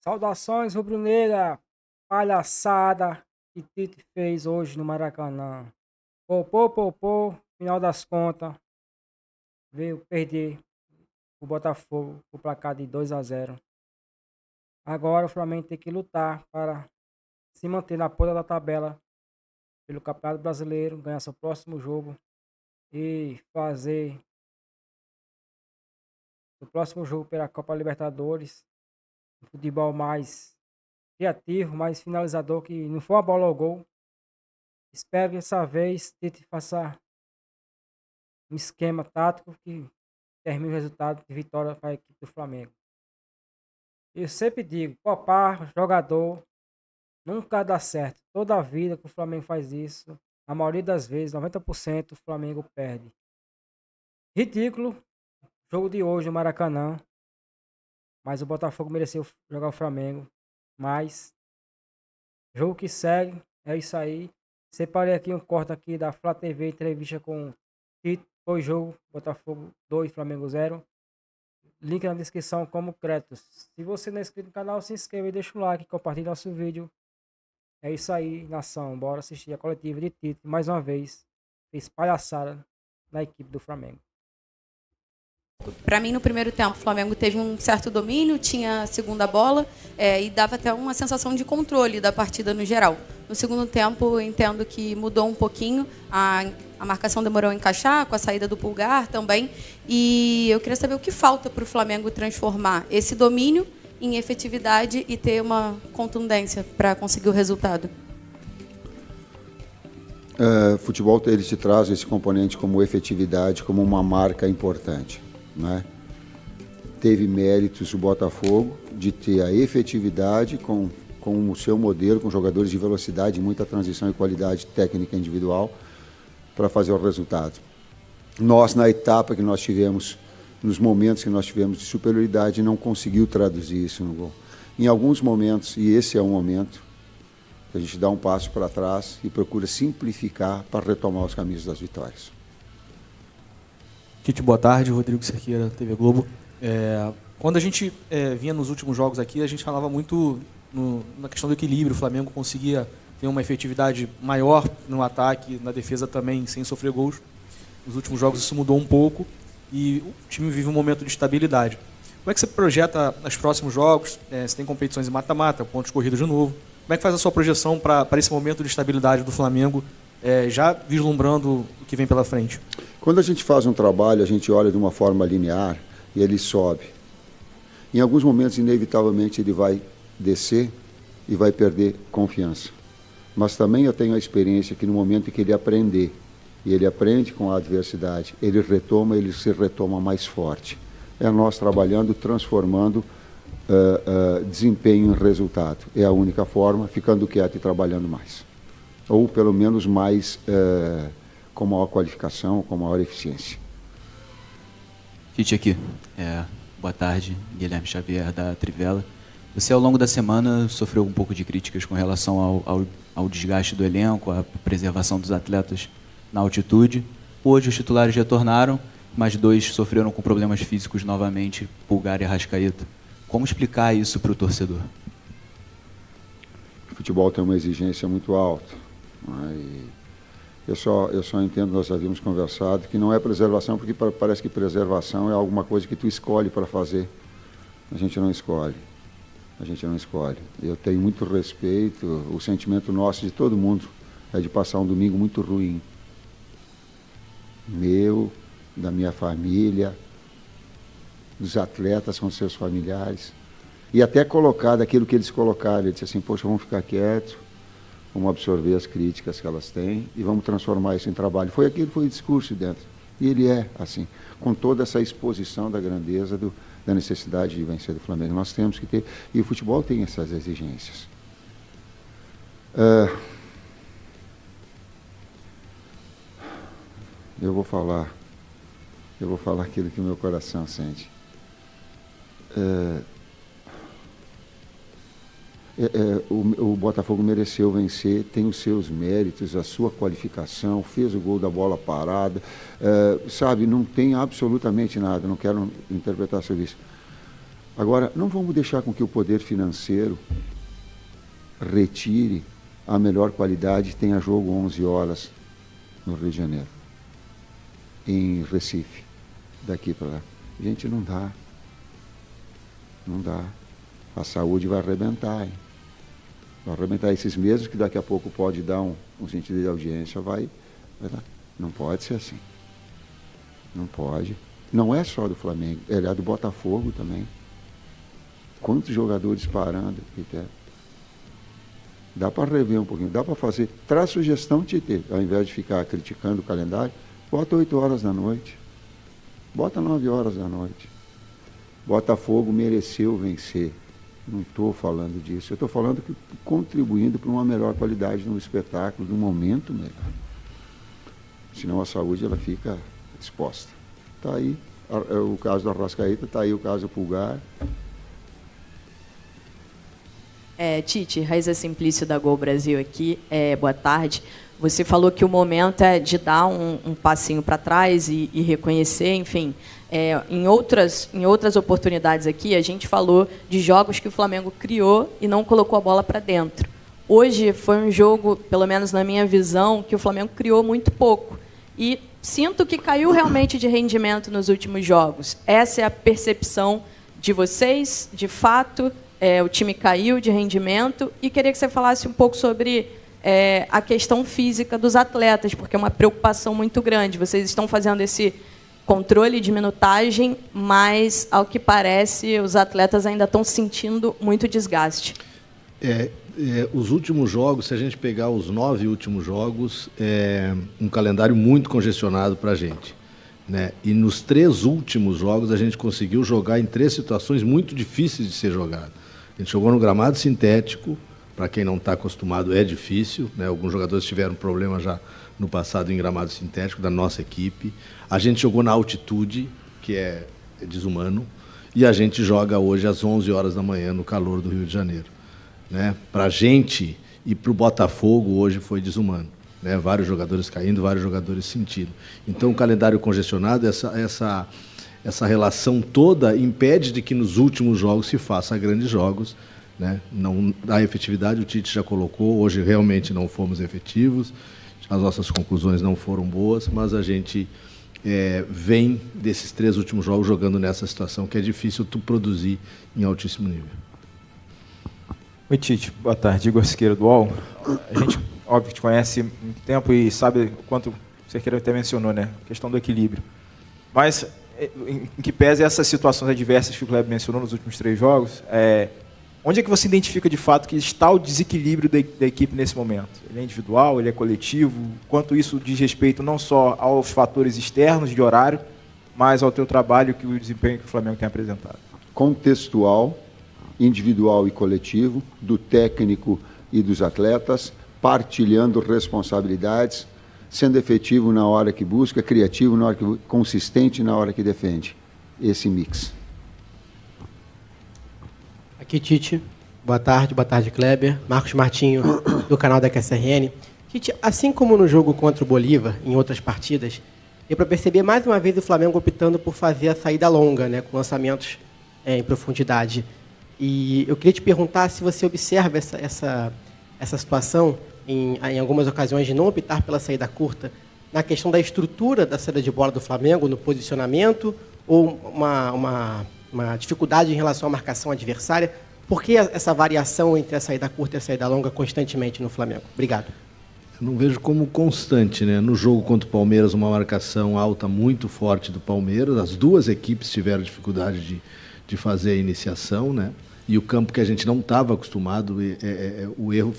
Saudações rubro-negra, palhaçada que Tite fez hoje no Maracanã. Popô, popô, final das contas, veio perder o Botafogo por placar de 2-0. Agora o Flamengo tem que lutar para se manter na ponta da tabela pelo Campeonato Brasileiro, ganhar seu próximo jogo e fazer o próximo jogo pela Copa Libertadores, um futebol mais criativo, mais finalizador, que não for a bola ao gol. Espero que dessa vez Tite faça um esquema tático que termine o resultado de vitória para a equipe do Flamengo. Eu sempre digo, poupar jogador nunca dá certo. Toda a vida que o Flamengo faz isso, a maioria das vezes, 90%, o Flamengo perde. Ridículo, jogo de hoje no Maracanã, mas o Botafogo mereceu jogar o Flamengo. Mas, jogo que segue, é isso aí. Separei aqui um corte aqui da Flá TV, entrevista com Tite, pós-jogo, Botafogo 2, Flamengo 0. Link na descrição como créditos. Se você não é inscrito no canal, se inscreva e deixa um like, compartilhe nosso vídeo. É isso aí, nação. Bora assistir a coletiva de Tite mais uma vez. Fez palhaçada na equipe do Flamengo. Para mim, no primeiro tempo, o Flamengo teve um certo domínio, tinha a segunda bola e dava até uma sensação de controle da partida no geral. No segundo tempo, eu entendo que mudou um pouquinho, a marcação demorou a encaixar, com a saída do Pulgar também. E eu queria saber o que falta para o Flamengo transformar esse domínio em efetividade e ter uma contundência para conseguir o resultado. Futebol ele te traz esse componente como efetividade, como uma marca importante, né? Teve méritos o Botafogo de ter a efetividade com o seu modelo, com jogadores de velocidade, muita transição e qualidade técnica individual para fazer o resultado. Nós, na etapa que nós tivemos, nos momentos que nós tivemos de superioridade, não conseguiu traduzir isso no gol. Em alguns momentos, e esse é um momento, a gente dá um passo para trás e procura simplificar para retomar os caminhos das vitórias. Tite, boa tarde. Rodrigo Cerqueira, TV Globo. Quando a gente vinha nos últimos jogos aqui, a gente falava muito na questão do equilíbrio. O Flamengo conseguia ter uma efetividade maior no ataque, na defesa também, sem sofrer gols. Nos últimos jogos isso mudou um pouco e o time vive um momento de estabilidade. Como é que você projeta os próximos jogos? Você tem competições de mata-mata, pontos corridos de novo. Como é que faz a sua projeção para esse momento de estabilidade do Flamengo, já vislumbrando o que vem pela frente? Quando a gente faz um trabalho, a gente olha de uma forma linear e ele sobe. Em alguns momentos, inevitavelmente, ele vai descer e vai perder confiança. Mas também eu tenho a experiência que no momento em que ele aprender, e ele aprende com a adversidade, ele se retoma mais forte. É nós trabalhando, transformando desempenho em resultado. É a única forma, ficando quieto e trabalhando mais. Ou pelo menos mais com maior qualificação, com maior eficiência. Tite aqui. Boa tarde, Guilherme Xavier da Trivela. Você ao longo da semana sofreu um pouco de críticas com relação ao desgaste do elenco, à preservação dos atletas na altitude. Hoje os titulares retornaram, mas 2 sofreram com problemas físicos novamente, Pulgar e Arrascaeta. Como explicar isso para o torcedor? O futebol tem uma exigência muito alta. Eu só entendo, nós havíamos conversado, que não é preservação, porque parece que preservação é alguma coisa que tu escolhe para fazer. A gente não escolhe. Eu tenho muito respeito, o sentimento nosso de todo mundo é de passar um domingo muito ruim. Meu, da minha família, dos atletas com seus familiares, e até colocar daquilo que eles colocaram. Ele disse assim, poxa, vamos ficar quietos, vamos absorver as críticas que elas têm e vamos transformar isso em trabalho. Foi o discurso dentro. E ele é assim, com toda essa exposição da grandeza da necessidade de vencer do Flamengo. Nós temos que ter, e o futebol tem essas exigências. Eu vou falar aquilo que o meu coração sente. O Botafogo mereceu vencer, tem os seus méritos, a sua qualificação, fez o gol da bola parada, sabe, não tem absolutamente nada, não quero interpretar sobre isso. Agora, não vamos deixar com que o poder financeiro retire a melhor qualidade e tenha jogo 11 horas no Rio de Janeiro, em Recife, daqui para lá. Gente, não dá. Não dá. A saúde vai arrebentar, hein? Vai arrebentar esses mesmos que daqui a pouco pode dar um sentido de audiência, vai dar. Não pode ser assim. Não pode. Não é só do Flamengo, é do Botafogo também. Quantos jogadores parando, Peter? Dá para rever um pouquinho, dá para fazer. Traz sugestão, Tite, ao invés de ficar criticando o calendário, bota 8 horas da noite. Bota 9 horas da noite. Botafogo mereceu vencer. Não estou falando disso. Eu estou falando que contribuindo para uma melhor qualidade no espetáculo, num momento melhor. Senão a saúde ela fica exposta. Está aí o caso do Arrascaeta, está aí o caso do Pulgar. Tite, Raíza Simplício da Gol Brasil aqui. Boa tarde. Você falou que o momento é de dar um passinho para trás e reconhecer, enfim. Em outras oportunidades aqui, a gente falou de jogos que o Flamengo criou e não colocou a bola para dentro. Hoje foi um jogo, pelo menos na minha visão, que o Flamengo criou muito pouco. E sinto que caiu realmente de rendimento nos últimos jogos. Essa é a percepção de vocês, de fato, o time caiu de rendimento. E queria que você falasse um pouco sobre a questão física dos atletas, porque é uma preocupação muito grande. Vocês estão fazendo esse controle de minutagem, mas, ao que parece, os atletas ainda estão sentindo muito desgaste. Os últimos jogos, se a gente pegar os 9 últimos jogos, é um calendário muito congestionado para a gente, né? E nos 3 últimos jogos a gente conseguiu jogar em 3 situações muito difíceis de ser jogado. A gente jogou no gramado sintético, para quem não está acostumado é difícil, né? Alguns jogadores tiveram problema já no passado em gramado sintético da nossa equipe. A gente jogou na altitude, que é desumano, e a gente joga hoje às 11 horas da manhã no calor do Rio de Janeiro, né? Para a gente e para o Botafogo hoje foi desumano, né? Vários jogadores caindo, vários jogadores sentindo. Então o calendário congestionado, essa relação toda impede de que nos últimos jogos se faça grandes jogos, né? Não, a efetividade o Tite já colocou, hoje realmente não fomos efetivos, as nossas conclusões não foram boas, mas a gente vem desses 3 últimos jogos jogando nessa situação que é difícil tu produzir em altíssimo nível. Oi, Tite. Boa tarde. Igor Siqueira do UOL. A gente, óbvio, te conhece há muito tempo e sabe o quanto o Siqueira até mencionou, né? A questão do equilíbrio. Mas, em que pese essas situações adversas que o Kleber mencionou nos últimos 3 jogos, onde é que você identifica de fato que está o desequilíbrio da equipe nesse momento? Ele é individual, ele é coletivo? Quanto isso diz respeito não só aos fatores externos de horário, mas ao teu trabalho e o desempenho que o Flamengo tem apresentado? Contextual, individual e coletivo, do técnico e dos atletas, partilhando responsabilidades, sendo efetivo na hora que busca, criativo na hora que consistente na hora que defende. Esse mix. Aqui, Tite. Boa tarde, Kleber. Marcos Martinho, do canal da QSRN. Tite, assim como no jogo contra o Bolívar, em outras partidas, deu para perceber mais uma vez o Flamengo optando por fazer a saída longa, né, com lançamentos em profundidade. E eu queria te perguntar se você observa essa situação, em algumas ocasiões, de não optar pela saída curta, na questão da estrutura da saída de bola do Flamengo, no posicionamento, ou uma dificuldade em relação à marcação adversária. Por que essa variação entre a saída curta e a saída longa constantemente no Flamengo? Obrigado. Eu não vejo como constante, né? No jogo contra o Palmeiras, uma marcação alta muito forte do Palmeiras. As 2 equipes tiveram dificuldade de fazer a iniciação, né? E o campo que a gente não estava acostumado, o erro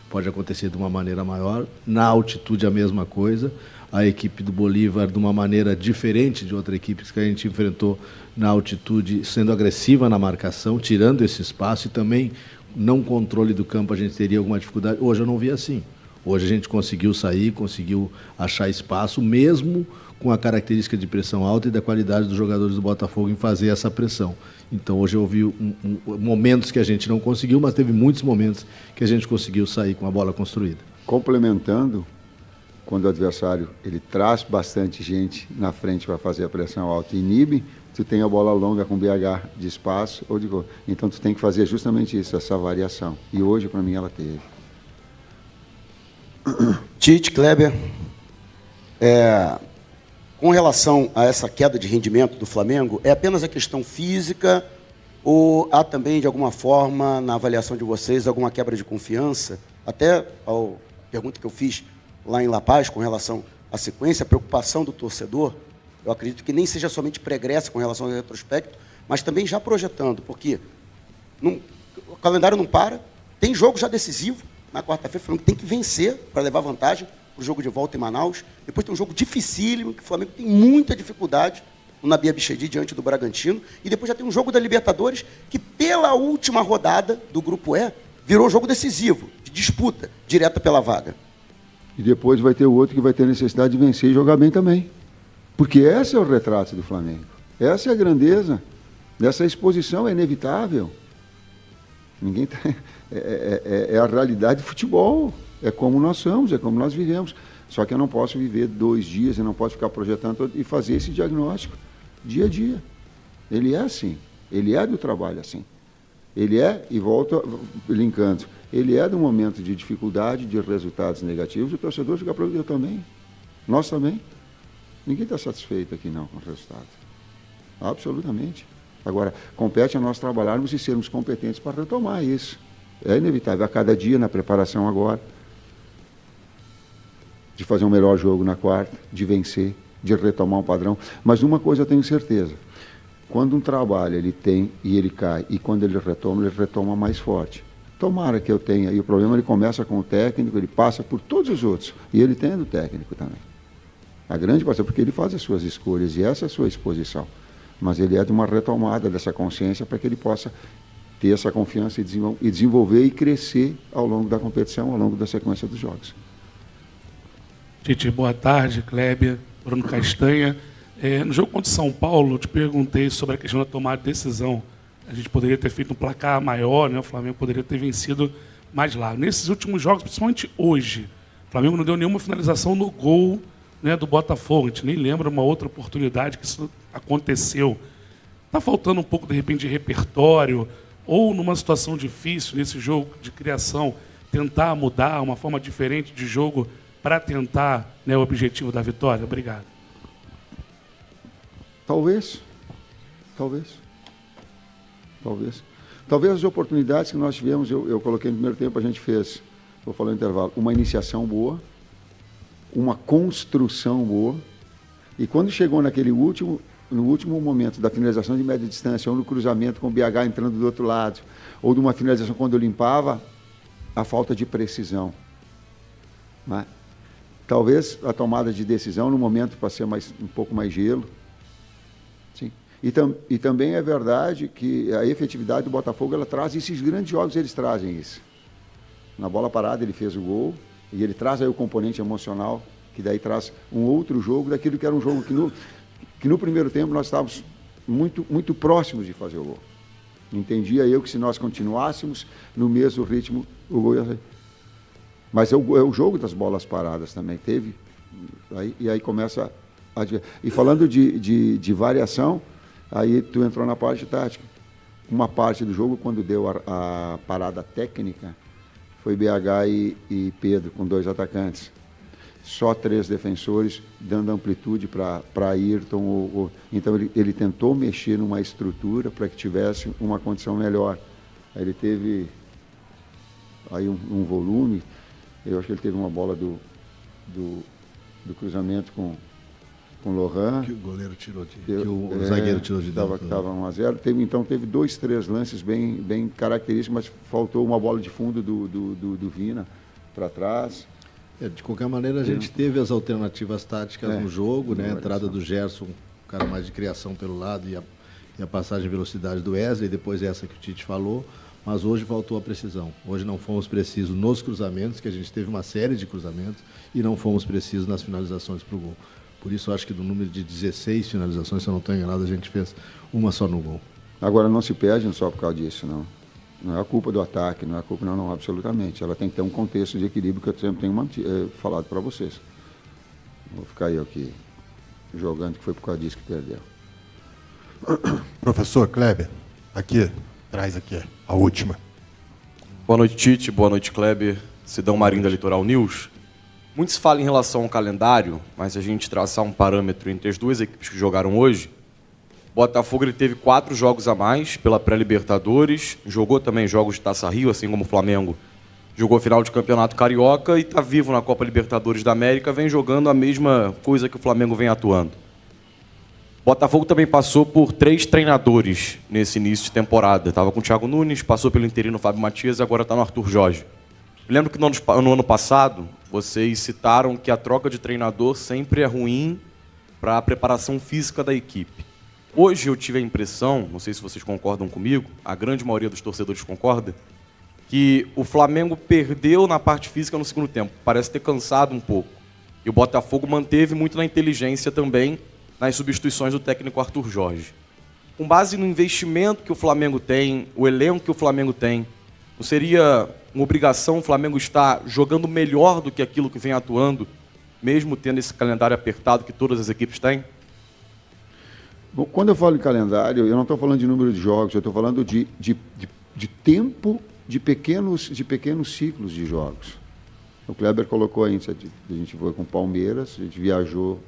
pode acontecer de uma maneira maior. Na altitude, a mesma coisa. A equipe do Bolívar, de uma maneira diferente de outras equipes que a gente enfrentou na altitude, sendo agressiva na marcação, tirando esse espaço, e também não controle do campo a gente teria alguma dificuldade. Hoje eu não vi assim. Hoje a gente conseguiu sair, conseguiu achar espaço, mesmo com a característica de pressão alta e da qualidade dos jogadores do Botafogo em fazer essa pressão. Então hoje eu vi momentos que a gente não conseguiu, mas teve muitos momentos que a gente conseguiu sair com a bola construída. Complementando, quando o adversário ele traz bastante gente na frente para fazer a pressão alta e inibe, tu tem a bola longa com BH de espaço ou de gol. Então tu tem que fazer justamente isso, essa variação. E hoje, para mim, ela teve. Tite, Kleber, com relação a essa queda de rendimento do Flamengo, é apenas a questão física ou há também, de alguma forma, na avaliação de vocês, alguma quebra de confiança? Até a pergunta que eu fiz lá em La Paz, com relação à sequência, a preocupação do torcedor, eu acredito que nem seja somente pregressa com relação ao retrospecto, mas também já projetando, porque o calendário não para, tem jogo já decisivo, na quarta-feira o Flamengo tem que vencer para levar vantagem para o jogo de volta em Manaus, depois tem um jogo dificílimo, que o Flamengo tem muita dificuldade, no Nabi Abichedi diante do Bragantino, e depois já tem um jogo da Libertadores, que pela última rodada do Grupo E, virou jogo decisivo, de disputa, direta pela vaga. E depois vai ter o outro que vai ter necessidade de vencer e jogar bem também. Porque esse é o retrato do Flamengo. Essa é a grandeza. Essa exposição é inevitável. Ninguém tem... é a realidade do futebol. É como nós somos, é como nós vivemos. Só que eu não posso viver 2 dias, eu não posso ficar projetando e fazer esse diagnóstico dia a dia. Ele é assim. Ele é do trabalho assim. Ele é, e volto linkando, ele é do momento de dificuldade, de resultados negativos, o torcedor fica preocupado também. Nós também. Ninguém está satisfeito aqui não com o resultado. Absolutamente. Agora, compete a nós trabalharmos e sermos competentes para retomar isso. É inevitável. A cada dia, na preparação agora, de fazer um melhor jogo na quarta, de vencer, de retomar um padrão. Mas uma coisa eu tenho certeza. Quando um trabalho ele tem e ele cai, e quando ele retoma mais forte. Tomara que eu tenha. E o problema ele começa com o técnico, ele passa por todos os outros. E ele tem do técnico também. A grande parte, porque ele faz as suas escolhas e essa é a sua exposição. Mas ele é de uma retomada dessa consciência para que ele possa ter essa confiança e desenvolver e crescer ao longo da competição, ao longo da sequência dos jogos. Tite, boa tarde, Kleber, Bruno Castanha. No jogo contra o São Paulo, eu te perguntei sobre a questão da tomada de decisão. A gente poderia ter feito um placar maior, né? O Flamengo poderia ter vencido mais lá. Nesses últimos jogos, principalmente hoje, o Flamengo não deu nenhuma finalização no gol, né, do Botafogo. A gente nem lembra uma outra oportunidade que isso aconteceu. Está faltando um pouco, de repente, de repertório, ou numa situação difícil, nesse jogo de criação, tentar mudar uma forma diferente de jogo para tentar, né, o objetivo da vitória? Obrigado. Talvez. Talvez as oportunidades que nós tivemos, eu coloquei no primeiro tempo, a gente fez, vou falar no intervalo, uma iniciação boa, uma construção boa, e quando chegou no último momento da finalização de média distância, ou no cruzamento com o BH entrando do outro lado, ou de uma finalização quando eu limpava, a falta de precisão. Né? Talvez a tomada de decisão no momento para ser um pouco mais gelo. Sim. E também é verdade que a efetividade do Botafogo, ela traz esses grandes jogos, eles trazem isso. Na bola parada ele fez o gol, e ele traz aí o componente emocional, que daí traz um outro jogo, daquilo que era um jogo que no primeiro tempo nós estávamos muito, muito próximos de fazer o gol. Entendia eu que se nós continuássemos no mesmo ritmo, o gol ia sair. Mas é o jogo das bolas paradas também, teve. E aí começa a... E falando de variação, aí tu entrou na parte tática. Uma parte do jogo, quando deu a parada técnica, foi BH e Pedro, com 2 atacantes. Só 3 defensores, dando amplitude para Ayrton. Então ele tentou mexer numa estrutura para que tivesse uma condição melhor. Aí ele teve aí um volume. Eu acho que ele teve uma bola do cruzamento com o Lohan. Que o goleiro tirou o zagueiro tirou de dentro. Estava 1-0. Teve 2, 3 lances bem característicos, mas faltou uma bola de fundo do Vina para trás. De qualquer maneira, a gente teve as alternativas táticas no jogo, né? A entrada do Gerson, um cara mais de criação pelo lado, e a passagem de velocidade do Wesley, depois essa que o Tite falou. Mas hoje faltou a precisão. Hoje não fomos precisos nos cruzamentos, que a gente teve uma série de cruzamentos, e não fomos precisos nas finalizações para o gol. Por isso, acho que do número de 16 finalizações, se eu não estou enganado, a gente fez uma só no gol. Agora, não se perde só por causa disso, não. Não é a culpa do ataque, não é a culpa, não, absolutamente. Ela tem que ter um contexto de equilíbrio que eu sempre tenho falado para vocês. Não vou ficar eu aqui jogando que foi por causa disso que perdeu. Professor Kleber, traz aqui a última. Boa noite, Tite. Boa noite, Kleber. Sidão Marinho da Litoral News. Muito se fala em relação ao calendário, mas se a gente traçar um parâmetro entre as duas equipes que jogaram hoje, Botafogo ele teve 4 jogos a mais pela pré-Libertadores, jogou também jogos de Taça Rio, assim como o Flamengo jogou a final de Campeonato Carioca e está vivo na Copa Libertadores da América, vem jogando a mesma coisa que o Flamengo vem atuando. Botafogo também passou por 3 treinadores nesse início de temporada. Estava com o Thiago Nunes, passou pelo interino Fábio Matias e agora está no Arthur Jorge. Eu lembro que no ano passado, vocês citaram que a troca de treinador sempre é ruim para a preparação física da equipe. Hoje eu tive a impressão, não sei se vocês concordam comigo, a grande maioria dos torcedores concorda, que o Flamengo perdeu na parte física no segundo tempo. Parece ter cansado um pouco. E o Botafogo manteve muito na inteligência também nas substituições do técnico Arthur Jorge. Com base no investimento que o Flamengo tem, o elenco que o Flamengo tem, não seria uma obrigação o Flamengo estar jogando melhor do que aquilo que vem atuando, mesmo tendo esse calendário apertado que todas as equipes têm? Bom, quando eu falo em calendário, eu não estou falando de número de jogos, eu estou falando de tempo de pequenos ciclos de jogos. O Kleber colocou aí, a gente foi com o Palmeiras, a gente viajou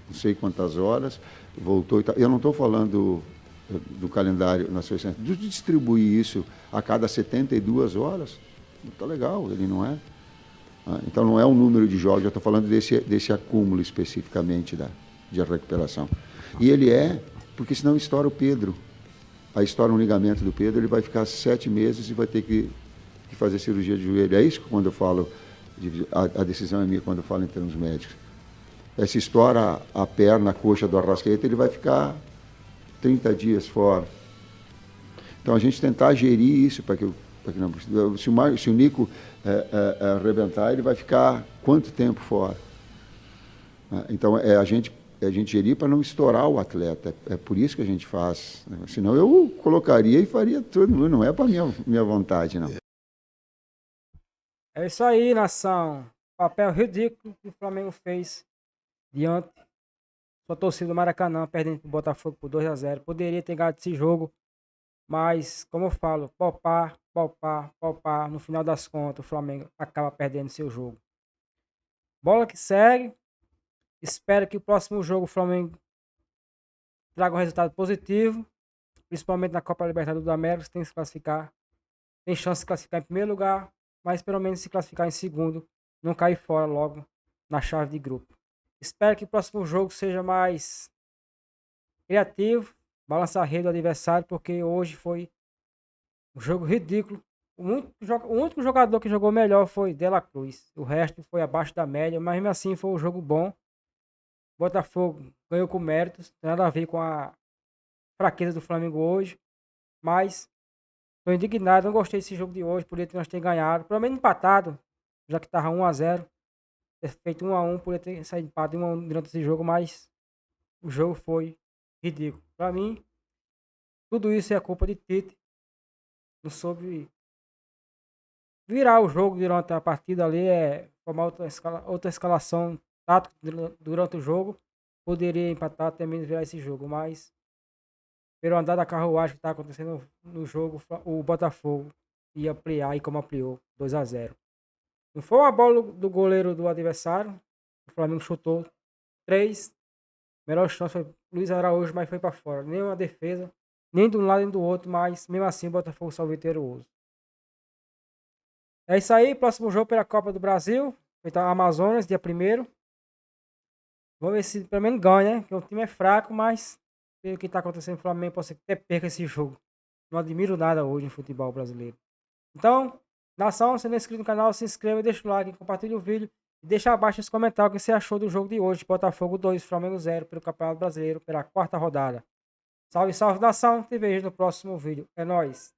não sei quantas horas, voltou e tal. Eu não estou falando do calendário na sua essência, de distribuir isso a cada 72 horas, está legal, ele não é. Então não é um número de jogos, eu estou falando desse acúmulo especificamente de recuperação. E ele porque senão estoura o Pedro. Aí estoura um ligamento do Pedro, ele vai ficar 7 meses e vai ter que fazer cirurgia de joelho. É isso que quando eu falo, a decisão é minha quando eu falo em termos médicos. Se estoura a perna, a coxa do Arrascaeta, ele vai ficar 30 dias fora. Então a gente tentar gerir isso para que não... Se o Nico arrebentar, ele vai ficar quanto tempo fora? Então a gente gerir para não estourar o atleta. É por isso que a gente faz. Senão eu colocaria e faria tudo. Não é para minha vontade, não. É isso aí, nação. Papel ridículo que o Flamengo fez diante sua torcida do Maracanã, perdendo para o Botafogo por 2-0. Poderia ter ganhado esse jogo, mas, como eu falo, poupar. No final das contas, o Flamengo acaba perdendo seu jogo. Bola que segue. Espero que o próximo jogo o Flamengo traga um resultado positivo, principalmente na Copa Libertadores da América, tem chance de se classificar em primeiro lugar, mas pelo menos se classificar em segundo, não cair fora logo na chave de grupo. Espero que o próximo jogo seja mais criativo, balançar a rede do adversário, porque hoje foi um jogo ridículo. O único jogador que jogou melhor foi De La Cruz, o resto foi abaixo da média, mas mesmo assim foi um jogo bom. Botafogo ganhou com méritos, tem nada a ver com a fraqueza do Flamengo hoje, mas estou indignado, não gostei desse jogo de hoje, poderia nós ter ganhado, pelo menos empatado, já que estava 1-0, ter feito 1-1, poderia ter saído empate 1-1 durante esse jogo, mas o jogo foi ridículo. Para mim, tudo isso é culpa de Tite, não soube virar o jogo durante a partida ali, formar outra escalação tático durante o jogo, poderia empatar até mesmo virar esse jogo, mas pelo andar da carruagem que está acontecendo no jogo, o Botafogo ia ampliar e como ampliou 2-0. Não foi uma bola do goleiro do adversário, o Flamengo chutou 3, melhor chance foi Luiz Araújo, mas foi para fora, nenhuma defesa, nem de um lado nem do outro, mas mesmo assim o Botafogo saiu vitorioso. É isso aí, próximo jogo pela Copa do Brasil, então Amazonas, dia 1º. Vamos ver se pelo menos ganha, né? Porque o time é fraco, mas pelo que está acontecendo no Flamengo, pode ser que até perca esse jogo. Não admiro nada hoje no futebol brasileiro. Então, nação, se não é inscrito no canal, se inscreva, deixa o like, compartilha o vídeo e deixa abaixo nos comentários o que você achou do jogo de hoje. Botafogo 2, Flamengo 0 pelo Campeonato Brasileiro, pela 4ª rodada. Salve, salve, nação. Te vejo no próximo vídeo. É nóis.